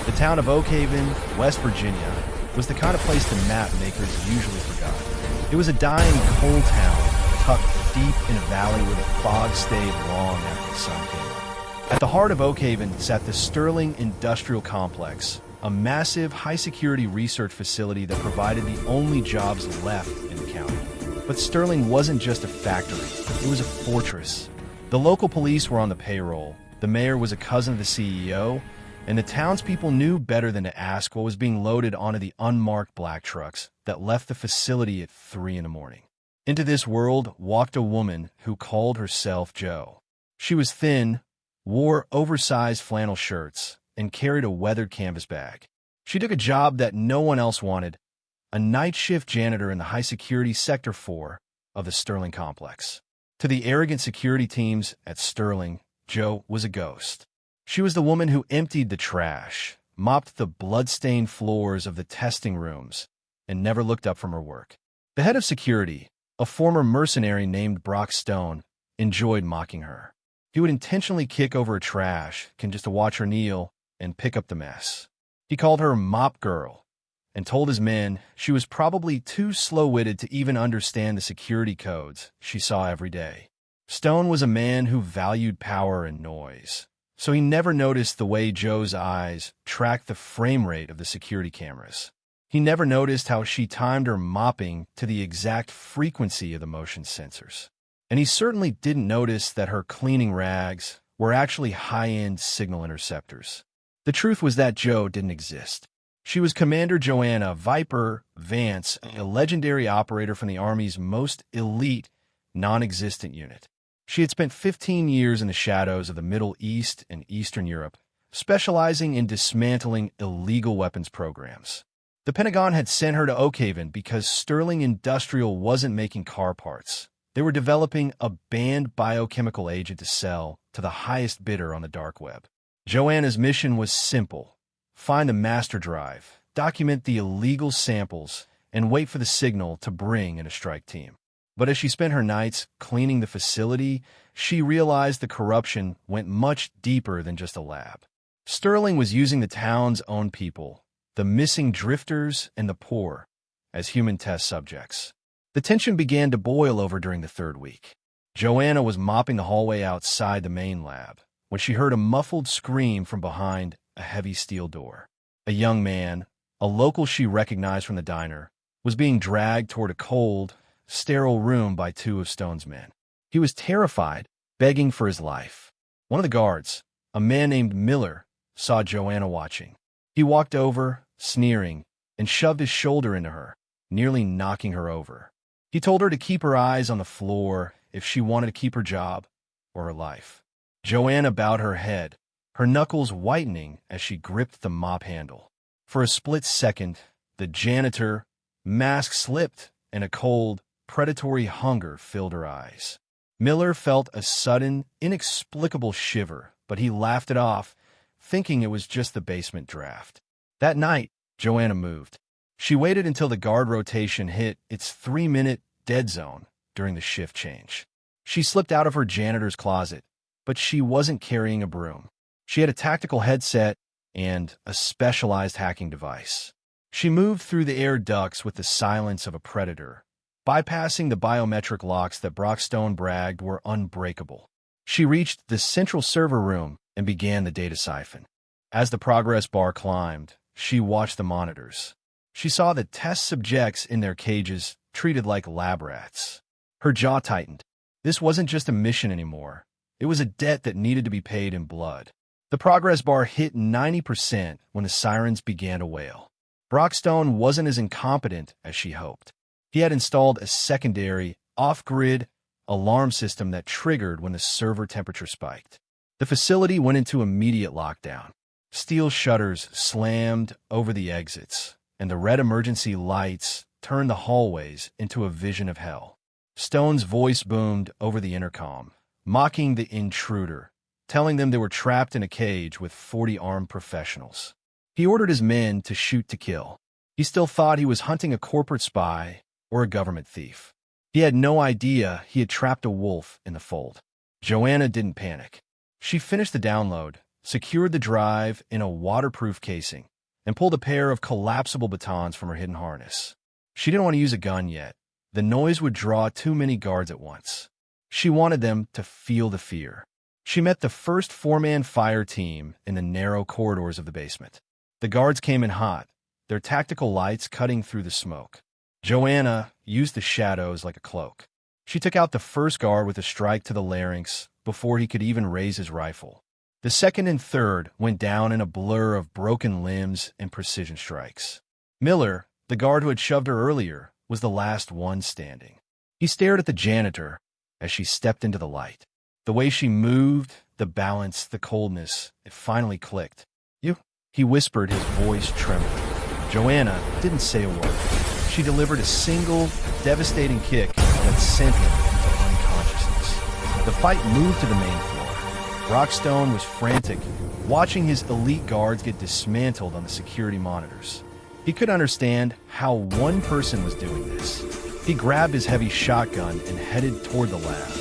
The town of Oak Haven, West Virginia, was the kind of place the map makers usually forgot. It was a dying coal town tucked deep in a valley where the fog stayed long after the sun came up. At the heart of Oak Haven sat the Sterling Industrial Complex, a massive, high-security research facility that provided the only jobs left in the county. But Sterling wasn't just a factory, it was a fortress. The local police were on the payroll, the mayor was a cousin of the CEO, and the townspeople knew better than to ask what was being loaded onto the unmarked black trucks that left the facility at 3 in the morning. Into this world walked a woman who called herself Jo. She was thin, wore oversized flannel shirts, and carried a weathered canvas bag. She took a job that no one else wanted, a night shift janitor in the high-security Sector 4 of the Sterling complex. To the arrogant security teams at Sterling, Jo was a ghost. She was the woman who emptied the trash, mopped the blood-stained floors of the testing rooms, and never looked up from her work. The head of security, a former mercenary named Brock Stone, enjoyed mocking her. He would intentionally kick over her trash, just to watch her kneel and pick up the mess. He called her Mop Girl and told his men she was probably too slow-witted to even understand the security codes she saw every day. Stone was a man who valued power and noise, so he never noticed the way Jo's eyes tracked the frame rate of the security cameras. He never noticed how she timed her mopping to the exact frequency of the motion sensors. And he certainly didn't notice that her cleaning rags were actually high-end signal interceptors. The truth was that Jo didn't exist. She was Commander Joanna Viper Vance, a legendary operator from the Army's most elite, non-existent unit. She had spent 15 years in the shadows of the Middle East and Eastern Europe, specializing in dismantling illegal weapons programs. The Pentagon had sent her to Oak Haven because Sterling Industrial wasn't making car parts. They were developing a banned biochemical agent to sell to the highest bidder on the dark web. Joanna's mission was simple: find the master drive, document the illegal samples, and wait for the signal to bring in a strike team. But as she spent her nights cleaning the facility, she realized the corruption went much deeper than just a lab. Sterling was using the town's own people, the missing drifters and the poor, as human test subjects. The tension began to boil over during the third week. Joanna was mopping the hallway outside the main lab when she heard a muffled scream from behind a heavy steel door. A young man, a local she recognized from the diner, was being dragged toward a cold, sterile room by 2 of Stone's men. He was terrified, begging for his life. One of the guards, a man named Miller, saw Joanna watching. He walked over, sneering, and shoved his shoulder into her, nearly knocking her over. He told her to keep her eyes on the floor if she wanted to keep her job or her life. Joanna bowed her head, her knuckles whitening as she gripped the mop handle. For a split second, the janitor mask slipped and a cold, predatory hunger filled her eyes. Miller felt a sudden, inexplicable shiver, but he laughed it off, thinking it was just the basement draft. That night, Joanna moved. She waited until the guard rotation hit its 3-minute dead zone during the shift change. She slipped out of her janitor's closet, but she wasn't carrying a broom. She had a tactical headset and a specialized hacking device. She moved through the air ducts with the silence of a predator, bypassing the biometric locks that Brock Stone bragged were unbreakable. She reached the central server room and began the data siphon. As the progress bar climbed, she watched the monitors. She saw the test subjects in their cages treated like lab rats. Her jaw tightened. This wasn't just a mission anymore. It was a debt that needed to be paid in blood. The progress bar hit 90% when the sirens began to wail. Brock Stone wasn't as incompetent as she hoped. He had installed a secondary, off-grid alarm system that triggered when the server temperature spiked. The facility went into immediate lockdown. Steel shutters slammed over the exits, and the red emergency lights turned the hallways into a vision of hell. Stone's voice boomed over the intercom, mocking the intruder, telling them they were trapped in a cage with 40 armed professionals. He ordered his men to shoot to kill. He still thought he was hunting a corporate spy or a government thief. He had no idea he had trapped a wolf in the fold. Joanna didn't panic. She finished the download, secured the drive in a waterproof casing, and pulled a pair of collapsible batons from her hidden harness. She didn't want to use a gun yet. The noise would draw too many guards at once. She wanted them to feel the fear. She met the first four-man fire team in the narrow corridors of the basement. The guards came in hot, their tactical lights cutting through the smoke. Joanna used the shadows like a cloak. She took out the first guard with a strike to the larynx before he could even raise his rifle. The second and third went down in a blur of broken limbs and precision strikes. Miller, the guard who had shoved her earlier, was the last one standing. He stared at the janitor as she stepped into the light. The way she moved, the balance, the coldness, it finally clicked. "You?" he whispered, his voice trembling. Joanna didn't say a word. She delivered a single, devastating kick that sent him into unconsciousness. The fight moved to the main floor. Brockstone was frantic, watching his elite guards get dismantled on the security monitors. He could understand how one person was doing this. He grabbed his heavy shotgun and headed toward the lab,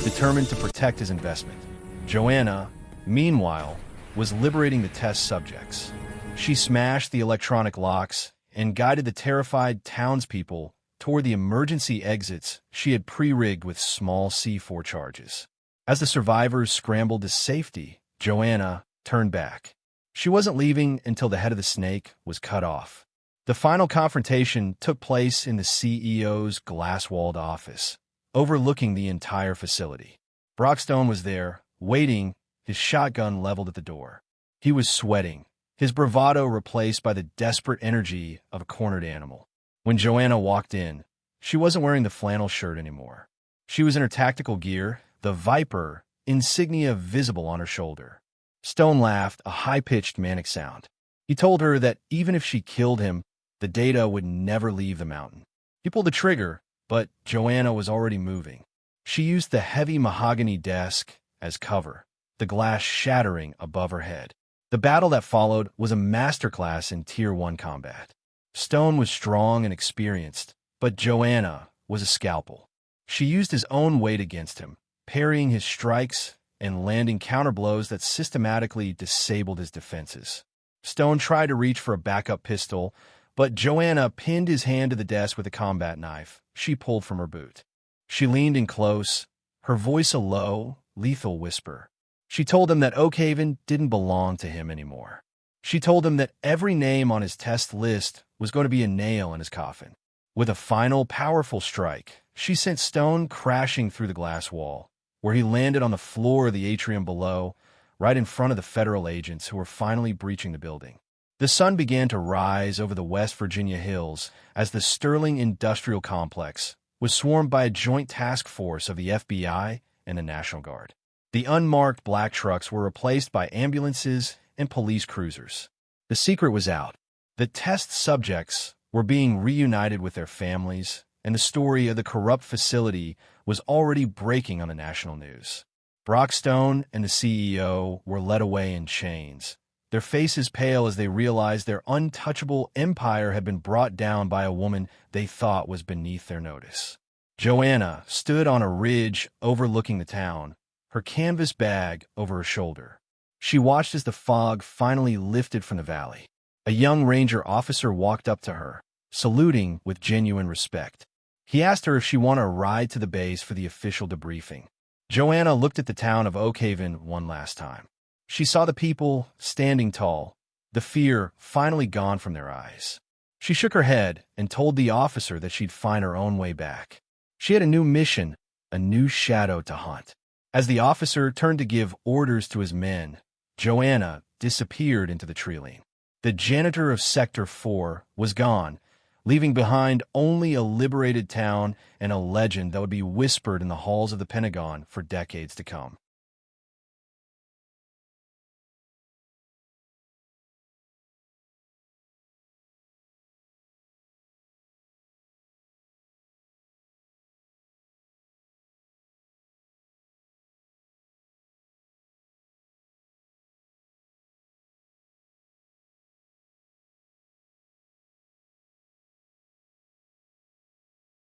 determined to protect his investment. Joanna, meanwhile, was liberating the test subjects. She smashed the electronic locks and guided the terrified townspeople toward the emergency exits she had pre-rigged with small C4 charges. As the survivors scrambled to safety, Joanna turned back. She wasn't leaving until the head of the snake was cut off. The final confrontation took place in the CEO's glass-walled office, overlooking the entire facility. Brockstone was there, waiting, his shotgun leveled at the door. He was sweating, his bravado replaced by the desperate energy of a cornered animal. When Joanna walked in, she wasn't wearing the flannel shirt anymore. She was in her tactical gear, the Viper insignia visible on her shoulder. Stone laughed, a high-pitched manic sound. He told her that even if she killed him, the data would never leave the mountain. He pulled the trigger, but Joanna was already moving. She used the heavy mahogany desk as cover, the glass shattering above her head. The battle that followed was a masterclass in Tier 1 combat. Stone was strong and experienced, but Joanna was a scalpel. She used his own weight against him, parrying his strikes and landing counterblows that systematically disabled his defenses. Stone tried to reach for a backup pistol, but Joanna pinned his hand to the desk with a combat knife she pulled from her boot. She leaned in close, her voice a low, lethal whisper. She told him that Oakhaven didn't belong to him anymore. She told him that every name on his test list was going to be a nail in his coffin. With a final, powerful strike, she sent Stone crashing through the glass wall, where he landed on the floor of the atrium below, right in front of the federal agents who were finally breaching the building. The sun began to rise over the West Virginia hills as the Sterling Industrial Complex was swarmed by a joint task force of the FBI and the National Guard. The unmarked black trucks were replaced by ambulances and police cruisers. The secret was out. The test subjects were being reunited with their families, and the story of the corrupt facility was already breaking on the national news. Brockstone and the CEO were led away in chains, their faces pale as they realized their untouchable empire had been brought down by a woman they thought was beneath their notice. Joanna stood on a ridge overlooking the town, her canvas bag over her shoulder. She watched as the fog finally lifted from the valley. A young ranger officer walked up to her, saluting with genuine respect. He asked her if she wanted a ride to the base for the official debriefing. Joanna looked at the town of Oakhaven one last time. She saw the people standing tall, the fear finally gone from their eyes. She shook her head and told the officer that she'd find her own way back. She had a new mission, a new shadow to hunt. As the officer turned to give orders to his men, Joanna disappeared into the tree lane. The janitor of Sector 4 was gone, leaving behind only a liberated town and a legend that would be whispered in the halls of the Pentagon for decades to come.